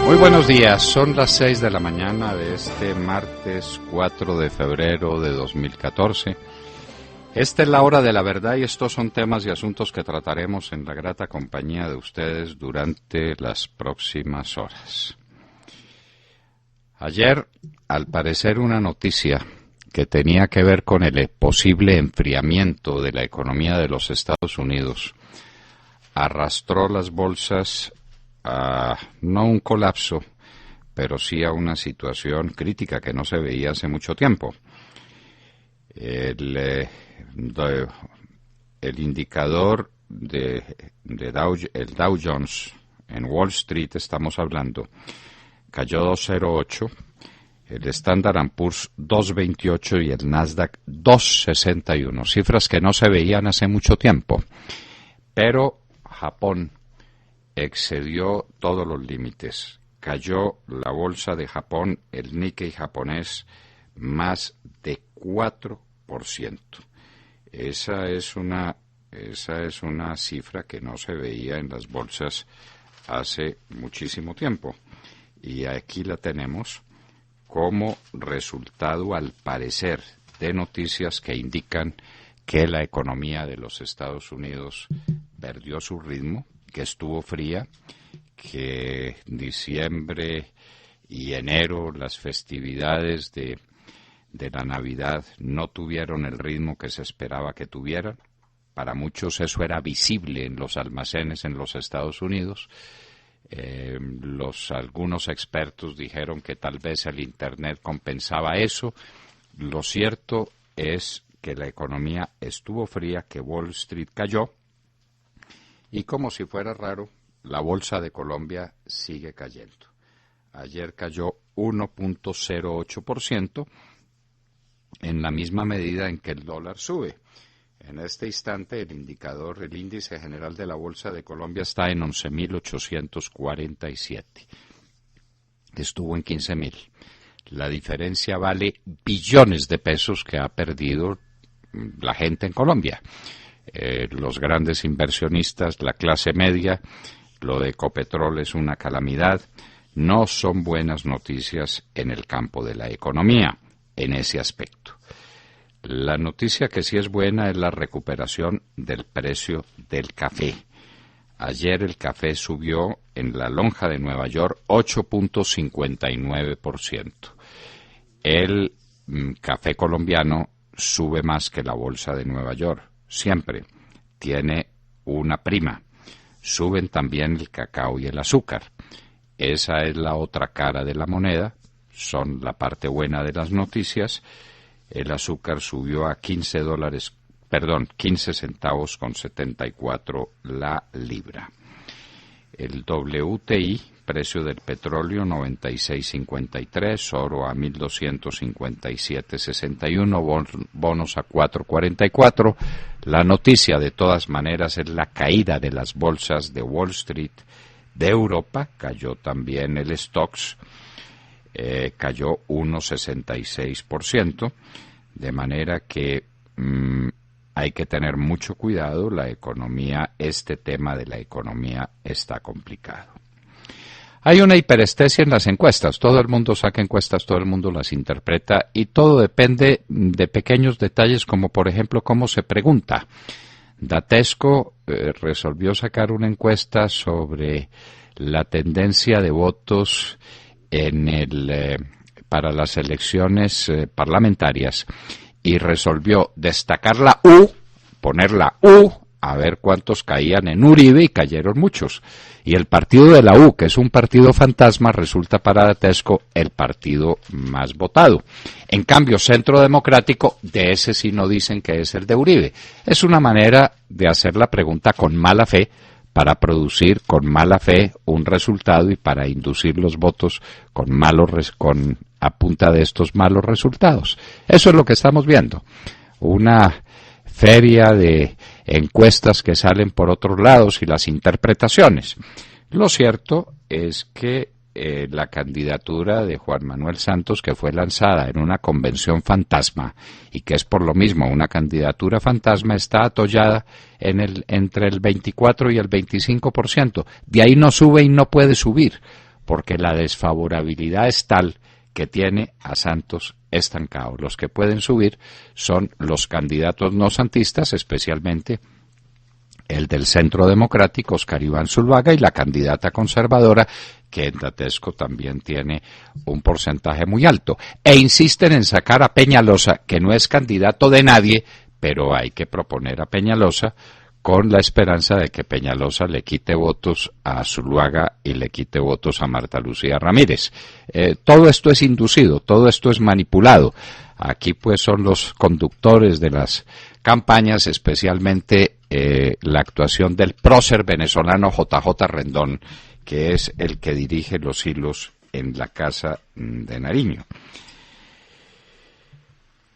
Muy buenos días, son las 6 de la mañana de este martes 4 de febrero de 2014. Esta es la hora de la verdad y estos son temas y asuntos que trataremos en la grata compañía de ustedes durante las próximas horas. Ayer, al parecer, una noticia que tenía que ver con el posible enfriamiento de la economía de los Estados Unidos arrastró las bolsas a no un colapso, pero sí a una situación crítica que no se veía hace mucho tiempo. El indicador el Dow Jones en Wall Street, estamos hablando, cayó 2.08, el Standard & Poor's 2.28 y el Nasdaq 2.61, cifras que no se veían hace mucho tiempo. Pero Japón excedió todos los límites. Cayó la bolsa de Japón, el Nikkei japonés, más de 4%. Esa es una cifra que no se veía en las bolsas hace muchísimo tiempo. Y aquí la tenemos como resultado, al parecer, de noticias que indican que la economía de los Estados Unidos perdió su ritmo, que estuvo fría, que diciembre y enero, las festividades de la Navidad, no tuvieron el ritmo que se esperaba que tuvieran. Para muchos eso era visible en los almacenes en los Estados Unidos. Algunos expertos dijeron que tal vez el Internet compensaba eso. Lo cierto es que la economía estuvo fría, que Wall Street cayó, y como si fuera raro, la bolsa de Colombia sigue cayendo. Ayer cayó 1.08%, en la misma medida en que el dólar sube. En este instante el índice general de la Bolsa de Colombia está en 11.847. Estuvo en 15.000. La diferencia vale billones de pesos que ha perdido la gente en Colombia. Los grandes inversionistas, la clase media, lo de Ecopetrol es una calamidad. No son buenas noticias en el campo de la economía, en ese aspecto. La noticia que sí es buena es la recuperación del precio del café. Ayer el café subió en la lonja de Nueva York 8.59%. El café colombiano sube más que la bolsa de Nueva York. Siempre tiene una prima. Suben también el cacao y el azúcar. Esa es la otra cara de la moneda. Son la parte buena de las noticias. El azúcar subió a 15 centavos con 74 la libra. El WTI, precio del petróleo, 96.53, oro a 1.257.61, bonos a 4.44. La noticia, de todas maneras, es la caída de las bolsas de Wall Street de Europa. Cayó también el Stoxx, cayó 1.66%, de manera que hay que tener mucho cuidado. La economía, este tema de la economía está complicado. Hay una hiperestesia en las encuestas. Todo el mundo saca encuestas, todo el mundo las interpreta y todo depende de pequeños detalles, como por ejemplo cómo se pregunta. Datesco resolvió sacar una encuesta sobre la tendencia de votos para las elecciones parlamentarias y resolvió destacar la U, poner la U, a ver cuántos caían en Uribe, y cayeron muchos. Y el partido de la U, que es un partido fantasma, resulta para Datesco el partido más votado. En cambio, Centro Democrático, de ese sí no dicen que es el de Uribe. Es una manera de hacer la pregunta con mala fe, para producir con mala fe un resultado y para inducir los votos a punta de estos malos resultados. Eso es lo que estamos viendo. Una feria de encuestas que salen por otros lados y las interpretaciones. Lo cierto es que la candidatura de Juan Manuel Santos, que fue lanzada en una convención fantasma y que es por lo mismo una candidatura fantasma, está atollada entre el 24 y el 25%. De ahí no sube y no puede subir, porque la desfavorabilidad es tal que tiene a Santos estancado. Los que pueden subir son los candidatos no santistas, especialmente el del Centro Democrático, Oscar Iván Zuluaga, y la candidata conservadora, que en Datesco también tiene un porcentaje muy alto. E insisten en sacar a Peñalosa, que no es candidato de nadie, pero hay que proponer a Peñalosa con la esperanza de que Peñalosa le quite votos a Zuluaga y le quite votos a Marta Lucía Ramírez. Todo esto es inducido, todo esto es manipulado. Aquí pues son los conductores de las campañas, especialmente la actuación del prócer venezolano JJ Rendón, que es el que dirige los hilos en la Casa de Nariño.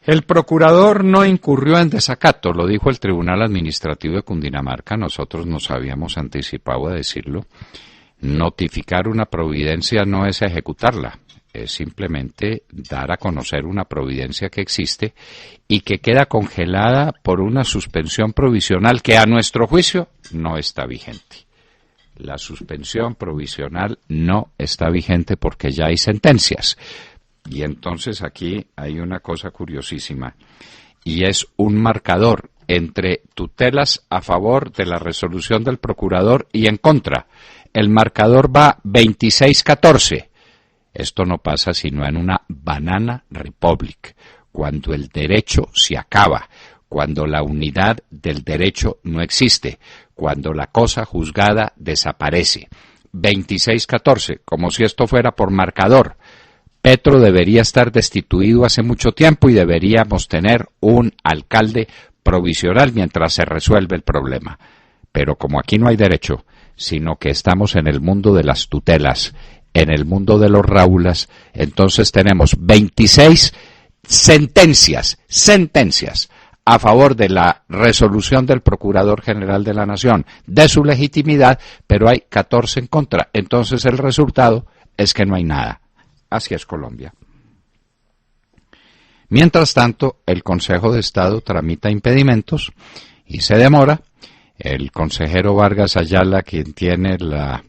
El procurador no incurrió en desacato, lo dijo el Tribunal Administrativo de Cundinamarca, nosotros nos habíamos anticipado a decirlo. Notificar una providencia no es ejecutarla, es simplemente dar a conocer una providencia que existe y que queda congelada por una suspensión provisional que a nuestro juicio no está vigente. La suspensión provisional no está vigente porque ya hay sentencias. Y entonces aquí hay una cosa curiosísima, y es un marcador entre tutelas a favor de la resolución del procurador y en contra. El marcador va 26-14. Esto no pasa sino en una banana republic, cuando el derecho se acaba, cuando la unidad del derecho no existe, cuando la cosa juzgada desaparece. 26-14, como si esto fuera por marcador. Petro debería estar destituido hace mucho tiempo y deberíamos tener un alcalde provisional mientras se resuelve el problema. Pero como aquí no hay derecho, sino que estamos en el mundo de las tutelas, en el mundo de los raulas, entonces tenemos 26 sentencias a favor de la resolución del Procurador General de la Nación, de su legitimidad, pero hay 14 en contra. Entonces el resultado es que no hay nada. Así es Colombia. Mientras tanto, el Consejo de Estado tramita impedimentos y se demora. El consejero Vargas Ayala, quien tiene la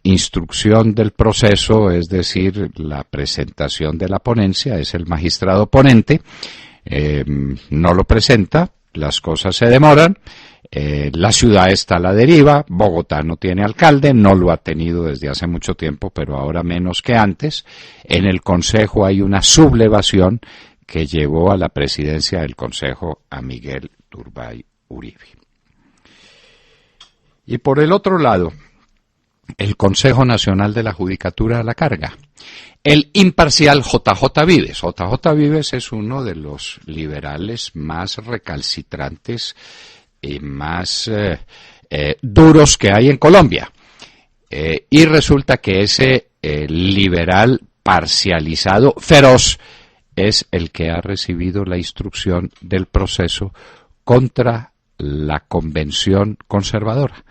instrucción del proceso, es decir, la presentación de la ponencia, es el magistrado ponente, no lo presenta, las cosas se demoran. La ciudad está a la deriva, Bogotá no tiene alcalde, no lo ha tenido desde hace mucho tiempo, pero ahora menos que antes. En el Consejo hay una sublevación que llevó a la presidencia del Consejo a Miguel Turbay Uribe. Y por el otro lado, el Consejo Nacional de la Judicatura a la carga. El imparcial JJ Vives. JJ Vives es uno de los liberales más recalcitrantes y más duros que hay en Colombia. Y resulta que ese liberal parcializado, feroz, es el que ha recibido la instrucción del proceso contra la convención conservadora.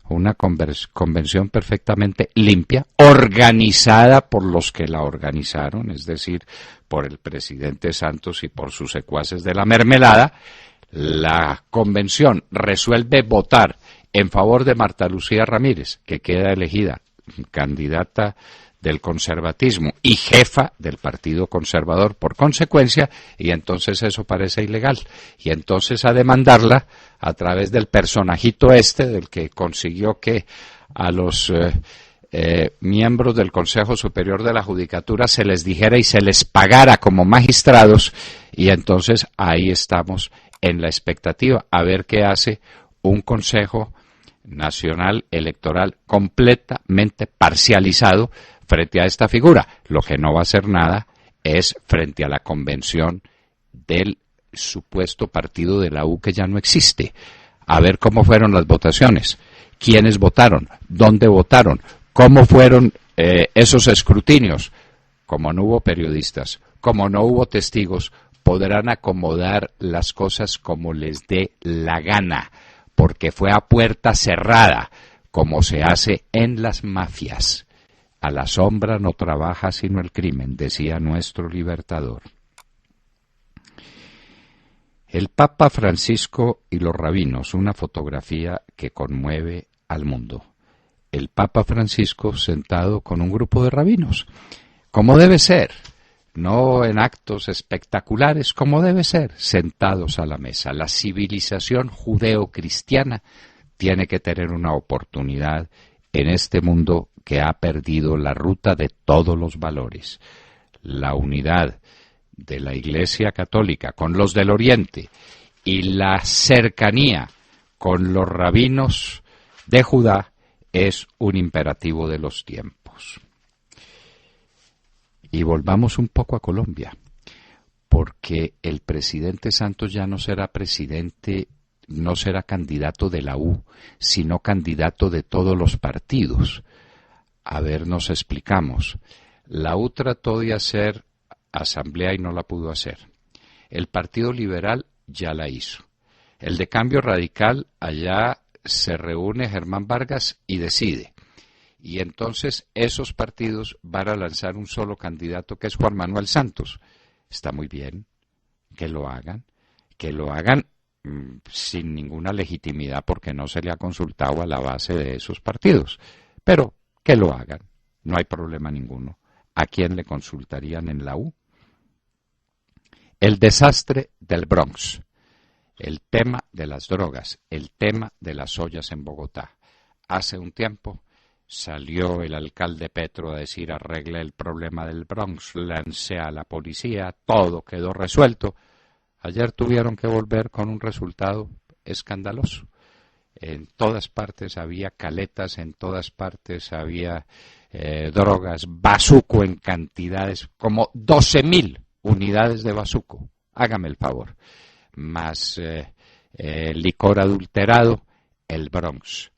Una convención perfectamente limpia, organizada por los que la organizaron, es decir, por el presidente Santos y por sus secuaces de la mermelada. La convención resuelve votar en favor de Marta Lucía Ramírez, que queda elegida candidata del conservatismo y jefa del Partido Conservador por consecuencia, y entonces eso parece ilegal. Y entonces a demandarla a través del personajito del que consiguió que a los miembros del Consejo Superior de la Judicatura se les dijera y se les pagara como magistrados, y entonces ahí estamos en la expectativa a ver qué hace un Consejo Nacional Electoral completamente parcializado frente a esta figura. Lo que no va a hacer nada es frente a la convención del supuesto partido de la U que ya no existe. A ver cómo fueron las votaciones, quiénes votaron, dónde votaron, cómo fueron esos escrutinios. Como no hubo periodistas, como no hubo testigos, podrán acomodar las cosas como les dé la gana, porque fue a puerta cerrada, como se hace en las mafias. A la sombra no trabaja sino el crimen, decía nuestro libertador. El Papa Francisco y los rabinos, una fotografía que conmueve al mundo. el Papa Francisco sentado con un grupo de rabinos, como debe ser, no en actos espectaculares, como debe ser, sentados a la mesa. La civilización judeo-cristiana tiene que tener una oportunidad en este mundo que ha perdido la ruta de todos los valores. La unidad de la Iglesia Católica con los del Oriente y la cercanía con los rabinos de Judá es un imperativo de los tiempos. Y volvamos un poco a Colombia, porque el presidente Santos ya no será presidente, no será candidato de la U, sino candidato de todos los partidos. A ver, nos explicamos. La U trató de hacer asamblea y no la pudo hacer. El Partido Liberal ya la hizo. El de Cambio Radical, allá se reúne Germán Vargas y decide. Y entonces esos partidos van a lanzar un solo candidato, que es Juan Manuel Santos. Está muy bien que lo hagan sin ninguna legitimidad porque no se le ha consultado a la base de esos partidos. Pero que lo hagan, no hay problema ninguno. ¿A quién le consultarían en la U? El desastre del Bronx, el tema de las drogas, el tema de las ollas en Bogotá. Hace un tiempo salió el alcalde Petro a decir: arregle el problema del Bronx, lancé a la policía, todo quedó resuelto. Ayer tuvieron que volver con un resultado escandaloso. En todas partes había caletas, en todas partes había drogas, bazuco en cantidades, como 12.000 unidades de bazuco, hágame el favor, más licor adulterado, el Bronx.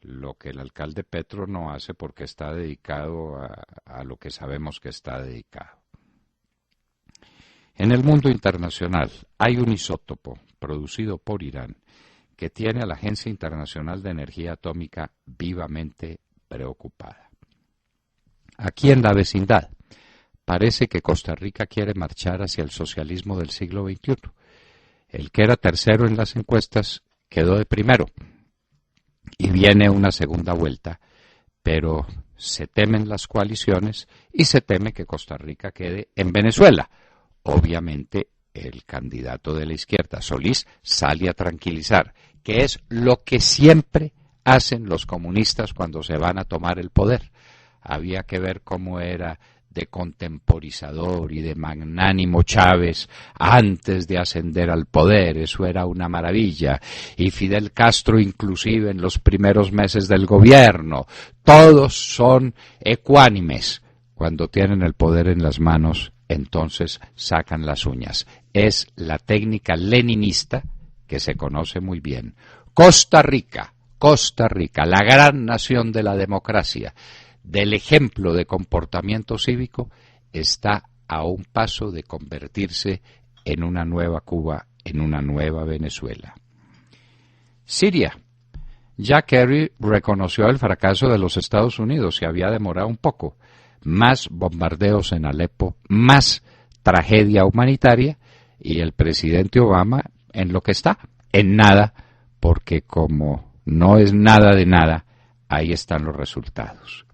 Lo que el alcalde Petro no hace porque está dedicado a lo que sabemos que está dedicado. En el mundo internacional hay un isótopo producido por Irán que tiene a la Agencia Internacional de Energía Atómica vivamente preocupada. Aquí en la vecindad parece que Costa Rica quiere marchar hacia el socialismo del siglo XXI. El que era tercero en las encuestas quedó de primero. Y viene una segunda vuelta, pero se temen las coaliciones y se teme que Costa Rica quede en Venezuela. Obviamente el candidato de la izquierda, Solís, sale a tranquilizar, que es lo que siempre hacen los comunistas cuando se van a tomar el poder. Había que ver cómo era de contemporizador y de magnánimo Chávez antes de ascender al poder, eso era una maravilla, y Fidel Castro inclusive en los primeros meses del gobierno, todos son ecuánimes. Cuando tienen el poder en las manos, entonces sacan las uñas. Es la técnica leninista que se conoce muy bien. Costa Rica, la gran nación de la democracia, del ejemplo de comportamiento cívico, está a un paso de convertirse en una nueva Cuba, en una nueva Venezuela. Siria. Jack Kerry reconoció el fracaso de los Estados Unidos, se había demorado un poco. Más bombardeos en Alepo, más tragedia humanitaria, y el presidente Obama en lo que está, en nada, porque como no es nada de nada, ahí están los resultados.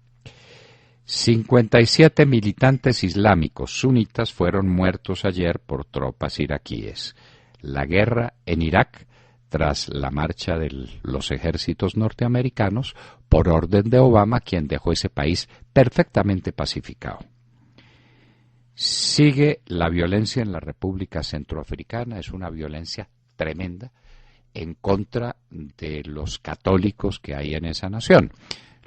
57 militantes islámicos sunitas fueron muertos ayer por tropas iraquíes. La guerra en Irak, tras la marcha de los ejércitos norteamericanos, por orden de Obama, quien dejó ese país perfectamente pacificado. Sigue la violencia en la República Centroafricana, es una violencia tremenda en contra de los católicos que hay en esa nación.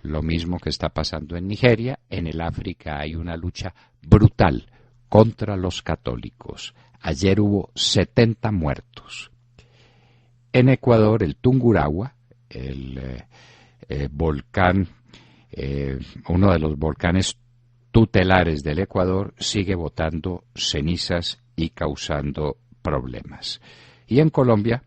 Lo mismo que está pasando en Nigeria, en el África hay una lucha brutal contra los católicos. Ayer hubo 70 muertos. En Ecuador, el Tungurahua, el volcán, uno de los volcanes tutelares del Ecuador, sigue botando cenizas y causando problemas. Y en Colombia,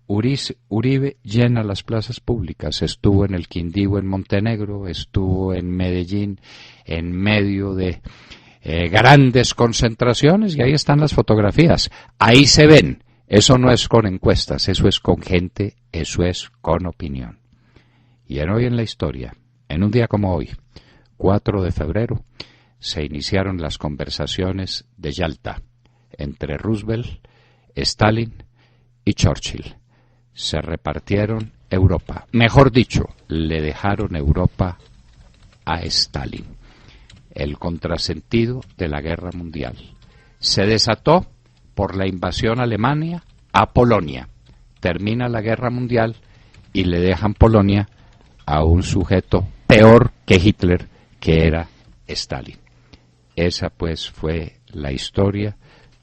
Uribe llena las plazas públicas, estuvo en el Quindío en Montenegro, estuvo en Medellín en medio de grandes concentraciones y ahí están las fotografías, ahí se ven, eso no es con encuestas, eso es con gente, eso es con opinión. Y hoy en la historia, En un día como hoy, 4 de febrero, se iniciaron las conversaciones de Yalta entre Roosevelt, Stalin y Churchill. Se repartieron Europa. Mejor dicho, le dejaron Europa a Stalin. El contrasentido de la guerra mundial. Se desató por la invasión alemana a Polonia. Termina la guerra mundial y le dejan Polonia a un sujeto peor que Hitler, que era Stalin. Esa pues fue la historia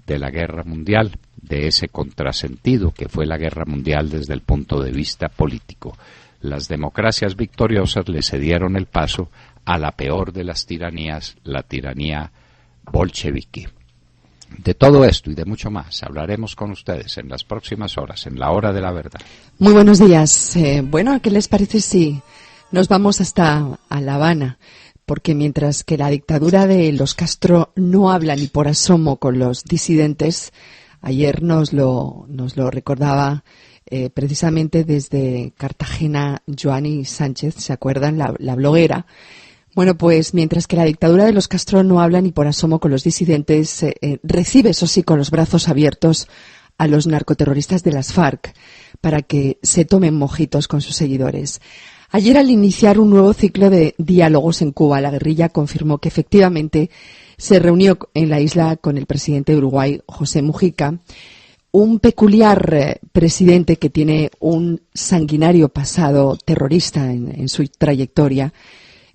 de la guerra mundial, de ese contrasentido que fue la guerra mundial desde el punto de vista político. Las democracias victoriosas le cedieron el paso a la peor de las tiranías, la tiranía bolchevique. De todo esto y de mucho más hablaremos con ustedes en las próximas horas, en la hora de la verdad. Muy buenos días. Bueno, ¿qué les parece si nos vamos hasta a La Habana? Porque mientras que la dictadura de los Castro no habla ni por asomo con los disidentes, ayer nos lo recordaba precisamente desde Cartagena Joanny Sánchez, ¿se acuerdan? La bloguera. Bueno, pues mientras que la dictadura de los Castro no habla ni por asomo con los disidentes, recibe, eso sí, con los brazos abiertos a los narcoterroristas de las FARC para que se tomen mojitos con sus seguidores. Ayer, al iniciar un nuevo ciclo de diálogos en Cuba, la guerrilla confirmó que efectivamente se reunió en la isla con el presidente de Uruguay, José Mujica, un peculiar presidente que tiene un sanguinario pasado terrorista en su trayectoria.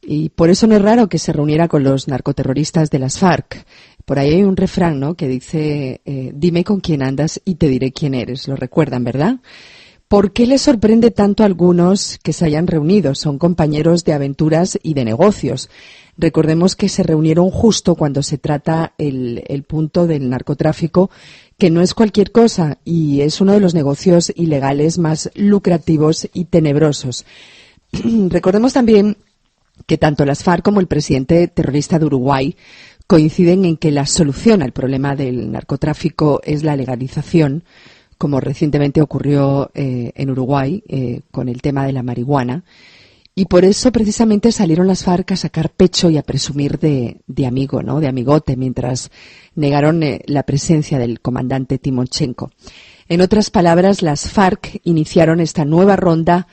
Y por eso no es raro que se reuniera con los narcoterroristas de las FARC. Por ahí hay un refrán, ¿no?, que dice, dime con quién andas y te diré quién eres. Lo recuerdan, ¿verdad? ¿Por qué les sorprende tanto a algunos que se hayan reunido? Son compañeros de aventuras y de negocios. Recordemos que se reunieron justo cuando se trata el punto del narcotráfico, que no es cualquier cosa y es uno de los negocios ilegales más lucrativos y tenebrosos. Recordemos también que tanto las FARC como el presidente terrorista de Uruguay coinciden en que la solución al problema del narcotráfico es la legalización, como recientemente ocurrió en Uruguay con el tema de la marihuana. Y por eso precisamente salieron las FARC a sacar pecho y a presumir de amigo, ¿no?, de amigote, mientras negaron la presencia del comandante Timochenko. En otras palabras, las FARC iniciaron esta nueva ronda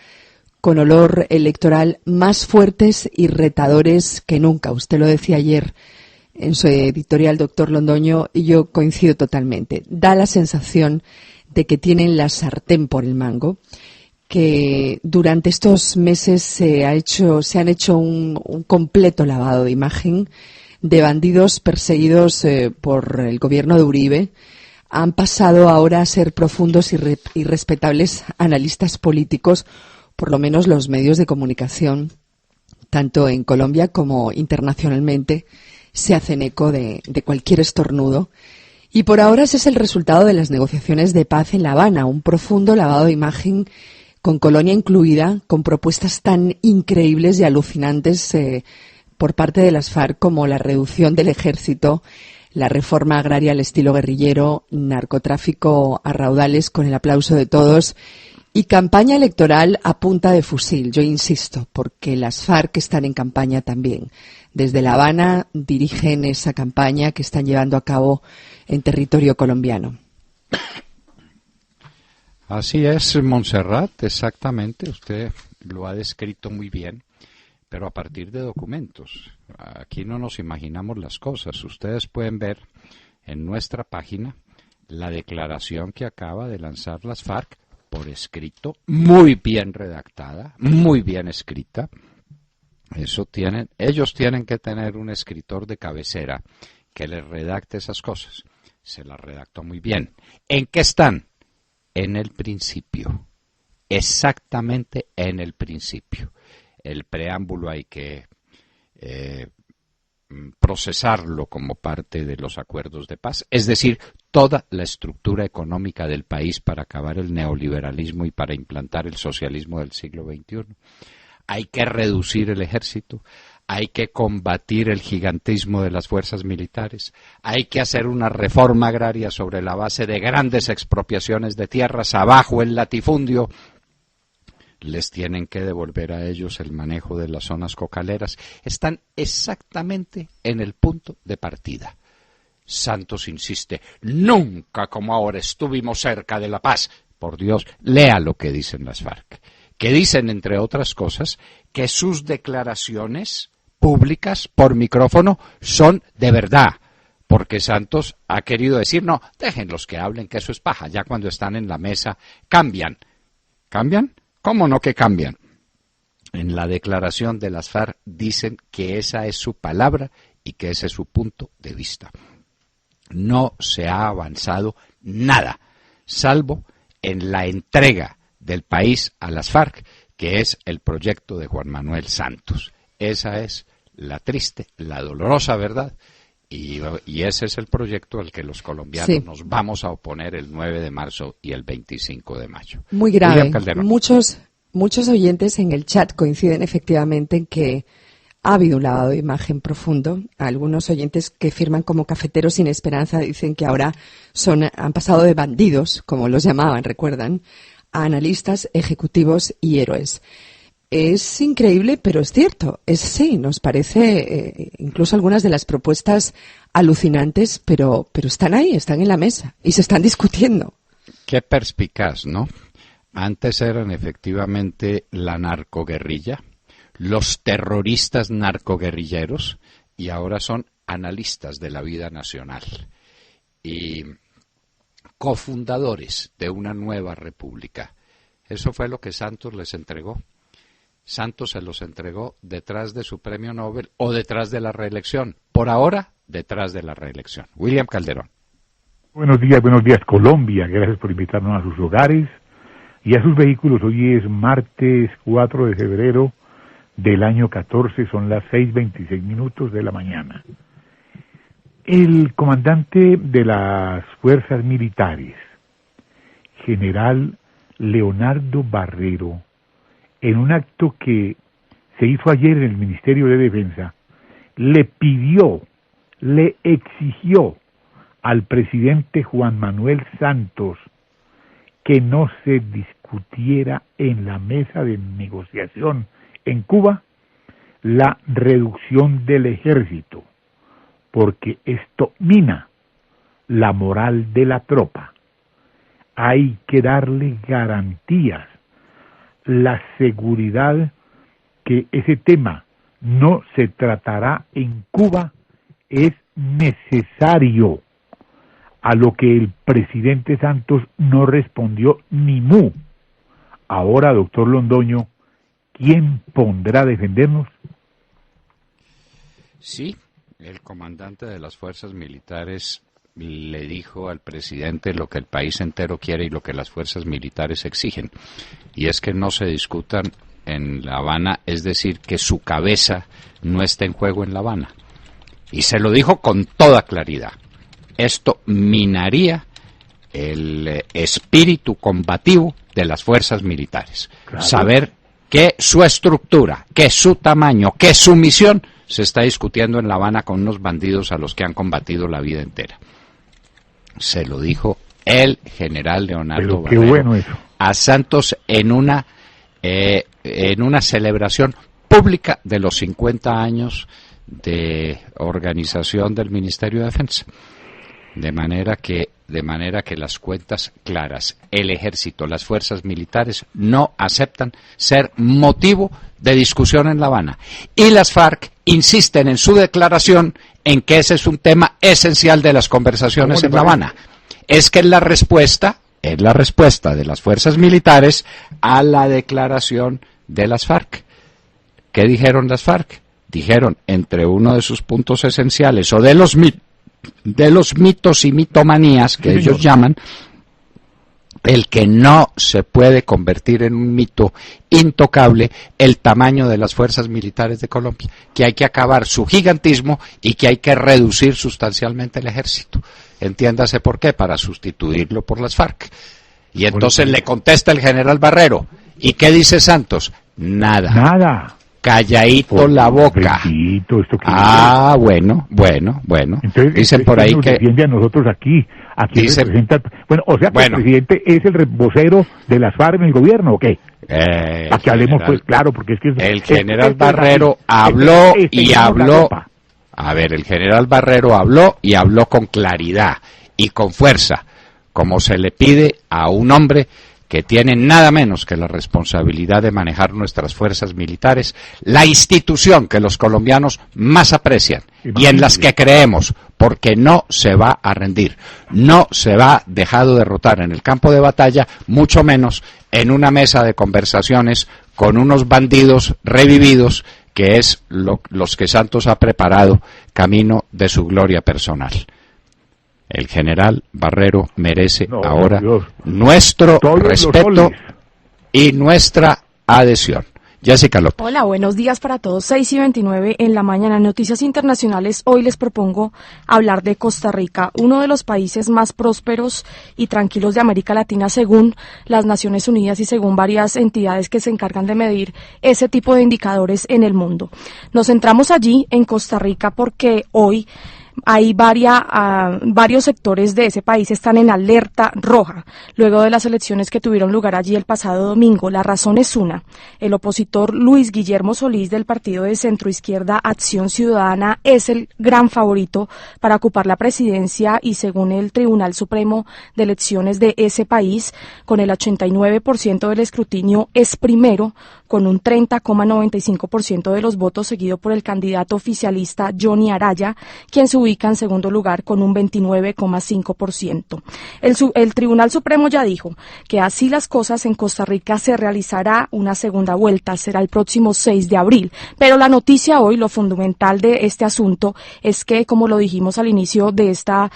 con olor electoral más fuertes y retadores que nunca. Usted lo decía ayer en su editorial, doctor Londoño, y yo coincido totalmente. Da la sensación de que tienen la sartén por el mango, que durante estos meses se han hecho un completo lavado de imagen de bandidos perseguidos por el gobierno de Uribe. Han pasado ahora a ser profundos y respetables analistas políticos. Por lo menos los medios de comunicación, tanto en Colombia como internacionalmente, se hacen eco de cualquier estornudo. Y por ahora ese es el resultado de las negociaciones de paz en La Habana, un profundo lavado de imagen con Colonia incluida, con propuestas tan increíbles y alucinantes por parte de las FARC como la reducción del ejército, la reforma agraria al estilo guerrillero, narcotráfico a raudales con el aplauso de todos y campaña electoral a punta de fusil. Yo insisto, porque las FARC están en campaña también. Desde La Habana dirigen esa campaña que están llevando a cabo en territorio colombiano. Así es, Montserrat, exactamente. Usted lo ha descrito muy bien, pero a partir de documentos. Aquí no nos imaginamos las cosas. Ustedes pueden ver en nuestra página la declaración que acaba de lanzar las FARC por escrito, muy bien redactada, muy bien escrita. Ellos tienen que tener un escritor de cabecera que les redacte esas cosas. Se las redactó muy bien. ¿En qué están? En el principio. Exactamente en el principio. El preámbulo hay que procesarlo como parte de los acuerdos de paz, es decir, toda la estructura económica del país para acabar el neoliberalismo y para implantar el socialismo del siglo XXI. Hay que reducir el ejército, hay que combatir el gigantismo de las fuerzas militares, hay que hacer una reforma agraria sobre la base de grandes expropiaciones de tierras, abajo el latifundio. les tienen que devolver a ellos el manejo de las zonas cocaleras. Están exactamente en el punto de partida. Santos insiste, nunca como ahora estuvimos cerca de la paz. Por Dios, lea lo que dicen las FARC, que dicen, entre otras cosas, que sus declaraciones públicas por micrófono son de verdad, porque Santos ha querido decir, no, déjenlos que hablen, que eso es paja, ya cuando están en la mesa cambian. ¿Cambian? ¿Cómo no que cambian? En la declaración de las FARC dicen que esa es su palabra y que ese es su punto de vista. No se ha avanzado nada, salvo en la entrega del país a las FARC, que es el proyecto de Juan Manuel Santos. Esa es la triste, la dolorosa verdad, y ese es el proyecto al que los colombianos nos vamos a oponer el 9 de marzo y el 25 de mayo. Muy grave. Muchos oyentes en el chat coinciden efectivamente en que ha habido un lavado de imagen profundo. Algunos oyentes que firman como cafeteros sin esperanza dicen que ahora han pasado de bandidos, como los llamaban, recuerdan, a analistas, ejecutivos y héroes. Es increíble, pero es cierto. Sí, nos parece incluso algunas de las propuestas alucinantes, pero están ahí, están en la mesa y se están discutiendo. Qué perspicaz, ¿no? Antes eran efectivamente la narcoguerrilla, los terroristas narcoguerrilleros, y ahora son analistas de la vida nacional y cofundadores de una nueva república. Eso fue lo que Santos les entregó. Santos se los entregó detrás de su premio Nobel o detrás de la reelección. Por ahora, detrás de la reelección. William Calderón. Buenos días Colombia. Gracias por invitarnos a sus hogares y a sus vehículos. Hoy es martes 4 de febrero del año 14, son las 6:26 de la mañana. El comandante de las fuerzas militares, general Leonardo Barrero, en un acto que se hizo ayer en el Ministerio de Defensa, le exigió al presidente Juan Manuel Santos que no se discutiera en la mesa de negociación en Cuba la reducción del ejército, porque esto mina la moral de la tropa. Hay que darle garantías, la seguridad que ese tema no se tratará en Cuba es necesario, a lo que el presidente Santos no respondió ni mu. Ahora, doctor Londoño, ¿quién pondrá a defendernos? Sí, el comandante de las fuerzas militares le dijo al presidente lo que el país entero quiere y lo que las fuerzas militares exigen, y es que no se discutan en La Habana, es decir, que su cabeza no esté en juego en La Habana. Y se lo dijo con toda claridad. Esto minaría el espíritu combativo de las fuerzas militares. Claro. Saber que su estructura, que su tamaño, que su misión se está discutiendo en La Habana con unos bandidos a los que han combatido la vida entera. Se lo dijo el general Leonardo Barrero a Santos en una celebración pública de los 50 años de organización del Ministerio de Defensa. De manera que las cuentas claras, el ejército, las fuerzas militares no aceptan ser motivo de discusión en La Habana. Y las FARC insisten en su declaración en que ese es un tema esencial de las conversaciones en La Habana. Es que es la respuesta de las fuerzas militares a la declaración de las FARC. ¿Qué dijeron las FARC? Dijeron, entre uno de sus puntos esenciales, o de los mitos y mitomanías que ellos llaman, el que no se puede convertir en un mito intocable el tamaño de las fuerzas militares de Colombia, que hay que acabar su gigantismo y que hay que reducir sustancialmente el ejército. Entiéndase por qué, para sustituirlo por las FARC. Y entonces le contesta el general Barrero, ¿y qué dice Santos? Nada. Calladito la boca. Bueno. Entonces, dicen por ahí nos que defiende a nosotros aquí dice, representa, el presidente es el vocero de las FARC en el gobierno, ¿o qué? Para que hablemos pues claro, porque es que... El general Barrero habló y habló... A ver, el general Barrero habló y habló con claridad y con fuerza, como se le pide a un hombre que tiene nada menos que la responsabilidad de manejar nuestras fuerzas militares, la institución que los colombianos más aprecian y en las que creemos, porque no se va a rendir, no se va dejado derrotar en el campo de batalla, mucho menos en una mesa de conversaciones con unos bandidos revividos, que es los que Santos ha preparado camino de su gloria personal. El general Barrero merece ahora nuestro respeto y nuestra adhesión. Jessica López. Hola, buenos días para todos. 6:29 en la mañana. Noticias internacionales. Hoy les propongo hablar de Costa Rica, uno de los países más prósperos y tranquilos de América Latina, según las Naciones Unidas y según varias entidades que se encargan de medir ese tipo de indicadores en el mundo. Nos centramos allí en Costa Rica porque hoy hay varios sectores de ese país están en alerta roja, luego de las elecciones que tuvieron lugar allí el pasado domingo. La razón es una: el opositor Luis Guillermo Solís del partido de centroizquierda Acción Ciudadana es el gran favorito para ocupar la presidencia y, según el Tribunal Supremo de Elecciones de ese país, con el 89% del escrutinio es primero, con un 30,95% de los votos, seguido por el candidato oficialista Johnny Araya, quien se ubica en segundo lugar con un 29,5%. El Tribunal Supremo ya dijo que así las cosas en Costa Rica se realizará una segunda vuelta, será el próximo 6 de abril. Pero la noticia hoy, lo fundamental de este asunto, es que, como lo dijimos al inicio de esta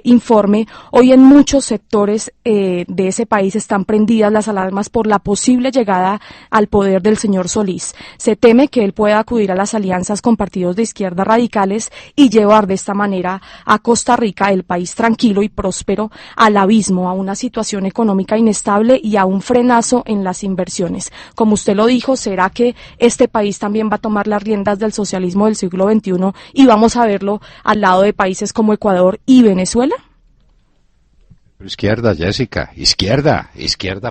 informe, hoy en muchos sectores de ese país están prendidas las alarmas por la posible llegada al poder del señor Solís. Se teme que él pueda acudir a las alianzas con partidos de izquierda radicales y llevar de esta manera a Costa Rica, el país tranquilo y próspero, al abismo, a una situación económica inestable y a un frenazo en las inversiones. Como usted lo dijo, ¿será que este país también va a tomar las riendas del socialismo del siglo XXI y vamos a verlo al lado de países como Ecuador y Venezuela? Izquierda, Jessica, izquierda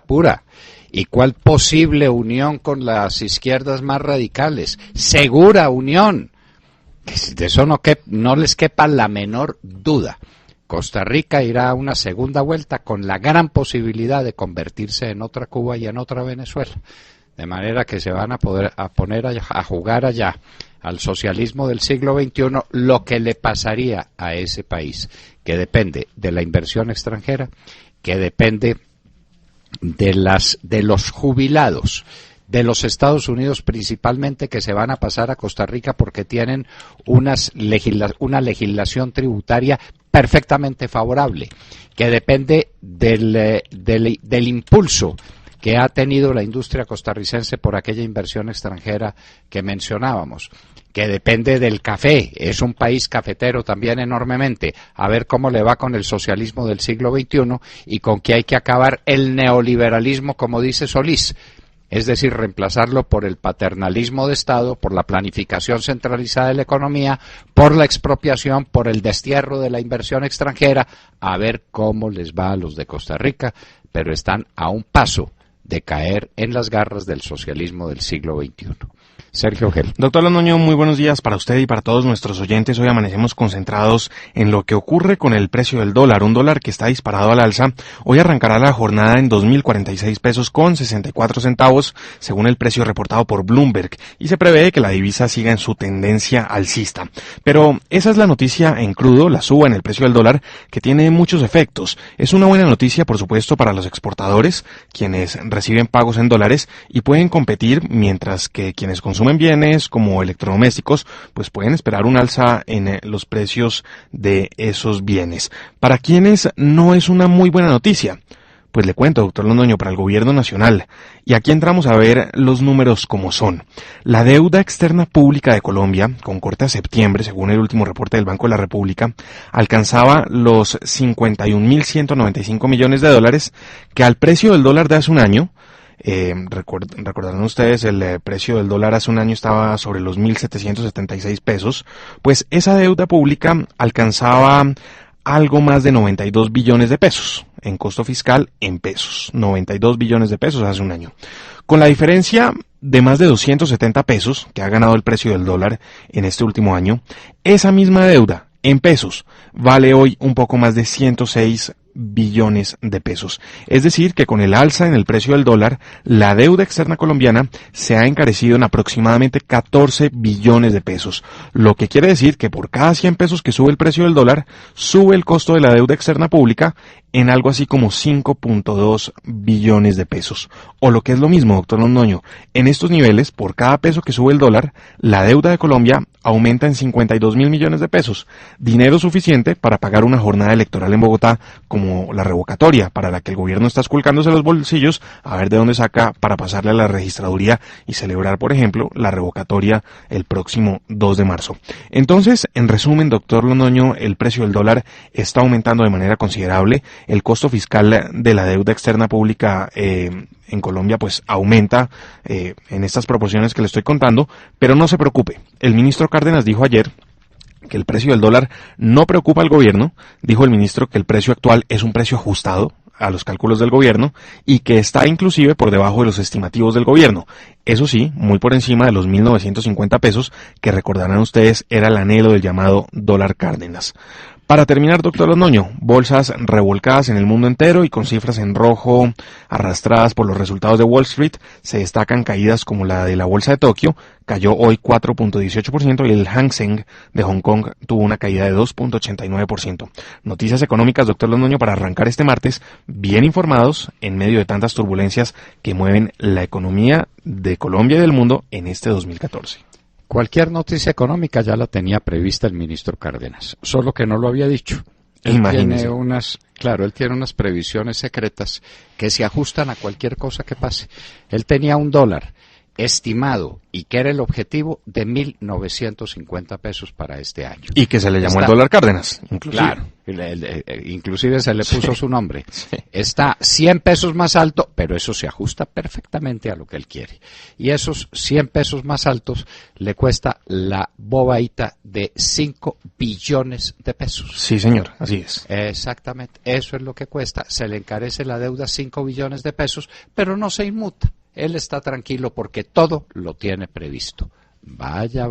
pura. ¿Y cuál posible unión con las izquierdas más radicales? Segura unión. De eso no les quepa la menor duda. Costa Rica irá a una segunda vuelta con la gran posibilidad de convertirse en otra Cuba y en otra Venezuela. De manera que se van a poner a jugar allá al socialismo del siglo XXI, lo que le pasaría a ese país, que depende de la inversión extranjera, que depende de los jubilados de los Estados Unidos principalmente, que se van a pasar a Costa Rica porque tienen una legislación tributaria perfectamente favorable, que depende del impulso que ha tenido la industria costarricense por aquella inversión extranjera que mencionábamos, que depende del café, es un país cafetero también enormemente, a ver cómo le va con el socialismo del siglo XXI y con que hay que acabar el neoliberalismo, como dice Solís, es decir, reemplazarlo por el paternalismo de Estado, por la planificación centralizada de la economía, por la expropiación, por el destierro de la inversión extranjera, a ver cómo les va a los de Costa Rica, pero están a un paso de caer en las garras del socialismo del siglo XXI. Sergio Gel. Doctor Londoño, muy buenos días para usted y para todos nuestros oyentes. Hoy amanecemos concentrados en lo que ocurre con el precio del dólar, un dólar que está disparado al alza. Hoy arrancará la jornada en 2.046 pesos con 64 centavos, según el precio reportado por Bloomberg, y se prevé que la divisa siga en su tendencia alcista. Pero esa es la noticia en crudo, la suba en el precio del dólar, que tiene muchos efectos. Es una buena noticia, por supuesto, para los exportadores, quienes reciben pagos en dólares y pueden competir, mientras que quienes consumen bienes como electrodomésticos, pues pueden esperar un alza en los precios de esos bienes. Para quienes no es una muy buena noticia, pues le cuento, doctor Londoño, para el gobierno nacional. Y aquí entramos a ver los números como son. La deuda externa pública de Colombia, con corte a septiembre, según el último reporte del Banco de la República, alcanzaba los 51.195 millones de dólares, que al precio del dólar de hace un año, recordarán ustedes, el precio del dólar hace un año estaba sobre los 1.776 pesos, pues esa deuda pública alcanzaba algo más de 92 billones de pesos en costo fiscal en pesos, 92 billones de pesos hace un año. Con la diferencia de más de 270 pesos que ha ganado el precio del dólar en este último año, esa misma deuda en pesos vale hoy un poco más de 106 billones de pesos. Es decir, que con el alza en el precio del dólar, la deuda externa colombiana se ha encarecido en aproximadamente 14 billones de pesos, lo que quiere decir que por cada 100 pesos que sube el precio del dólar, sube el costo de la deuda externa pública en algo así como 5.2 billones de pesos. O lo que es lo mismo, doctor Londoño, en estos niveles, por cada peso que sube el dólar, la deuda de Colombia aumenta en 52.000 millones de pesos, dinero suficiente para pagar una jornada electoral en Bogotá como la revocatoria, para la que el gobierno está esculcándose los bolsillos a ver de dónde saca para pasarle a la registraduría y celebrar, por ejemplo, la revocatoria el próximo 2 de marzo. Entonces, en resumen, doctor Londoño, el precio del dólar está aumentando de manera considerable, el costo fiscal de la deuda externa pública en Colombia pues aumenta en estas proporciones que le estoy contando, pero no se preocupe. El ministro Cárdenas dijo ayer que el precio del dólar no preocupa al gobierno. Dijo el ministro que el precio actual es un precio ajustado a los cálculos del gobierno y que está inclusive por debajo de los estimativos del gobierno. Eso sí, muy por encima de los 1.950 pesos que recordarán ustedes era el anhelo del llamado dólar Cárdenas. Para terminar, doctor Londoño, bolsas revolcadas en el mundo entero y con cifras en rojo arrastradas por los resultados de Wall Street, se destacan caídas como la de la bolsa de Tokio, cayó hoy 4.18% y el Hang Seng de Hong Kong tuvo una caída de 2.89%. Noticias económicas, doctor Londoño, para arrancar este martes, bien informados en medio de tantas turbulencias que mueven la economía de Colombia y del mundo en este 2014. Cualquier noticia económica ya la tenía prevista el ministro Cárdenas, solo que no lo había dicho. Él tiene unas previsiones secretas que se ajustan a cualquier cosa que pase. Él tenía un dólar estimado y que era el objetivo de 1.950 pesos para este año. Y que se le llamó el dólar Cárdenas, inclusive. Claro, inclusive se le puso su nombre. Sí. Está 100 pesos más alto, pero eso se ajusta perfectamente a lo que él quiere. Y esos 100 pesos más altos le cuesta la bobaíta de 5 billones de pesos. Sí, señor, así es. Exactamente, eso es lo que cuesta. Se le encarece la deuda 5 billones de pesos, pero no se inmuta. Él está tranquilo porque todo lo tiene previsto. Vaya.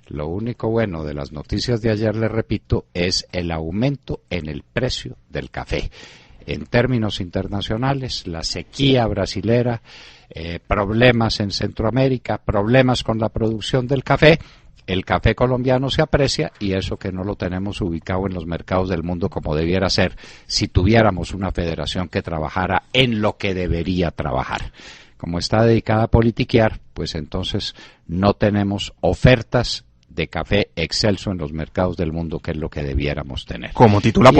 Lo único bueno de las noticias de ayer, le repito, es el aumento en el precio del café. En términos internacionales, la sequía brasilera, problemas en Centroamérica, problemas con la producción del café. El café colombiano se aprecia y eso que no lo tenemos ubicado en los mercados del mundo como debiera ser si tuviéramos una federación que trabajara en lo que debería trabajar. Como está dedicada a politiquear, pues entonces no tenemos ofertas de café excelso en los mercados del mundo, que es lo que debiéramos tener. Como titula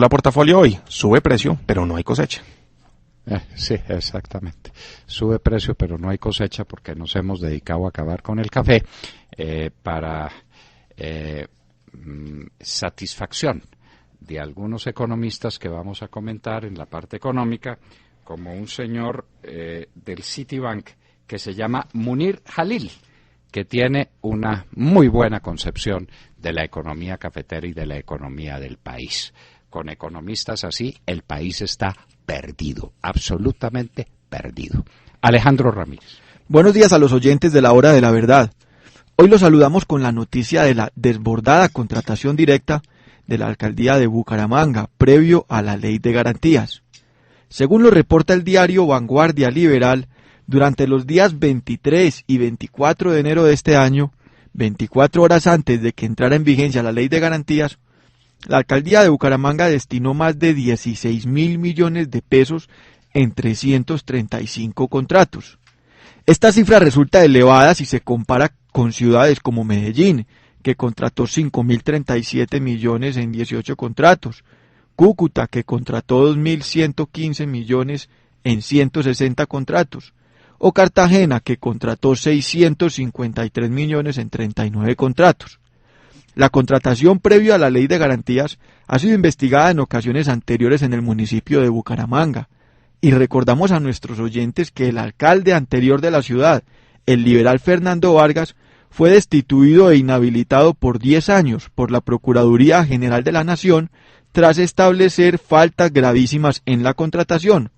portafolio hoy, sube precio, pero no hay cosecha. Sí, exactamente. Sube precio, pero no hay cosecha porque nos hemos dedicado a acabar con el café para satisfacción de algunos economistas que vamos a comentar en la parte económica, como un señor del Citibank que se llama Munir Jalil, que tiene una muy buena concepción de la economía cafetera y de la economía del país. Con economistas así, el país está perdido, absolutamente perdido. Alejandro Ramírez. Buenos días a los oyentes de la Hora de la Verdad. Hoy los saludamos con la noticia de la desbordada contratación directa de la alcaldía de Bucaramanga, previo a la Ley de Garantías. Según lo reporta el diario Vanguardia Liberal, durante los días 23 y 24 de enero de este año, 24 horas antes de que entrara en vigencia la Ley de Garantías, la alcaldía de Bucaramanga destinó más de 16.000 millones de pesos en 335 contratos. Esta cifra resulta elevada si se compara con ciudades como Medellín, que contrató 5.037 millones en 18 contratos, Cúcuta, que contrató 2.115 millones en 160 contratos, o Cartagena, que contrató 653 millones en 39 contratos. La contratación previa a la Ley de Garantías ha sido investigada en ocasiones anteriores en el municipio de Bucaramanga, y recordamos a nuestros oyentes que el alcalde anterior de la ciudad, el liberal Fernando Vargas, fue destituido e inhabilitado por 10 años por la Procuraduría General de la Nación tras establecer faltas gravísimas en la contratación.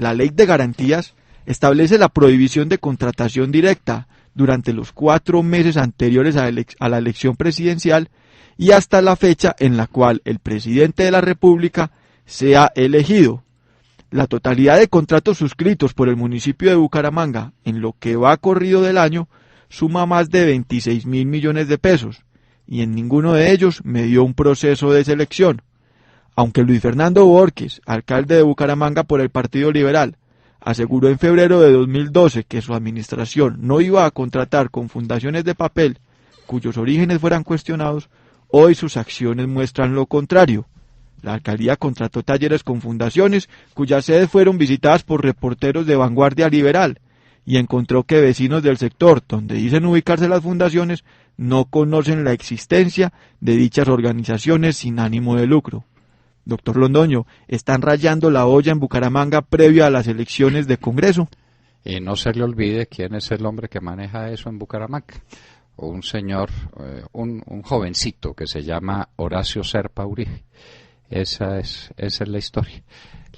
La Ley de Garantías establece la prohibición de contratación directa durante los 4 meses anteriores a la elección presidencial y hasta la fecha en la cual el presidente de la República sea elegido. La totalidad de contratos suscritos por el municipio de Bucaramanga en lo que va corrido del año suma más de 26.000 millones de pesos y en ninguno de ellos medió un proceso de selección. Aunque Luis Fernando Borges, alcalde de Bucaramanga por el Partido Liberal, aseguró en febrero de 2012 que su administración no iba a contratar con fundaciones de papel cuyos orígenes fueran cuestionados, hoy sus acciones muestran lo contrario. La alcaldía contrató talleres con fundaciones cuyas sedes fueron visitadas por reporteros de Vanguardia Liberal y encontró que vecinos del sector donde dicen ubicarse las fundaciones no conocen la existencia de dichas organizaciones sin ánimo de lucro. Doctor Londoño, ¿están rayando la olla en Bucaramanga previo a las elecciones de Congreso? Y no se le olvide quién es el hombre que maneja eso en Bucaramanga. Un señor, un jovencito que se llama Horacio Serpa Uribe. Esa es la historia.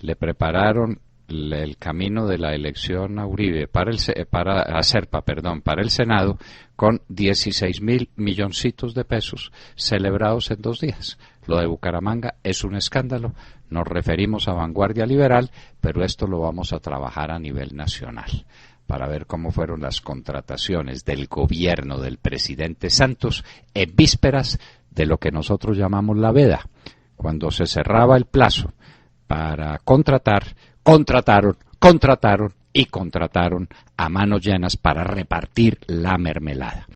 Le prepararon el camino de la elección a Uribe para el Senado con 16.000 milloncitos de pesos celebrados en 2 días. Lo de Bucaramanga es un escándalo. Nos referimos a Vanguardia Liberal, pero esto lo vamos a trabajar a nivel nacional para ver cómo fueron las contrataciones del gobierno del presidente Santos en vísperas de lo que nosotros llamamos la veda. Cuando se cerraba el plazo para contratar, contrataron a manos llenas para repartir la mermelada.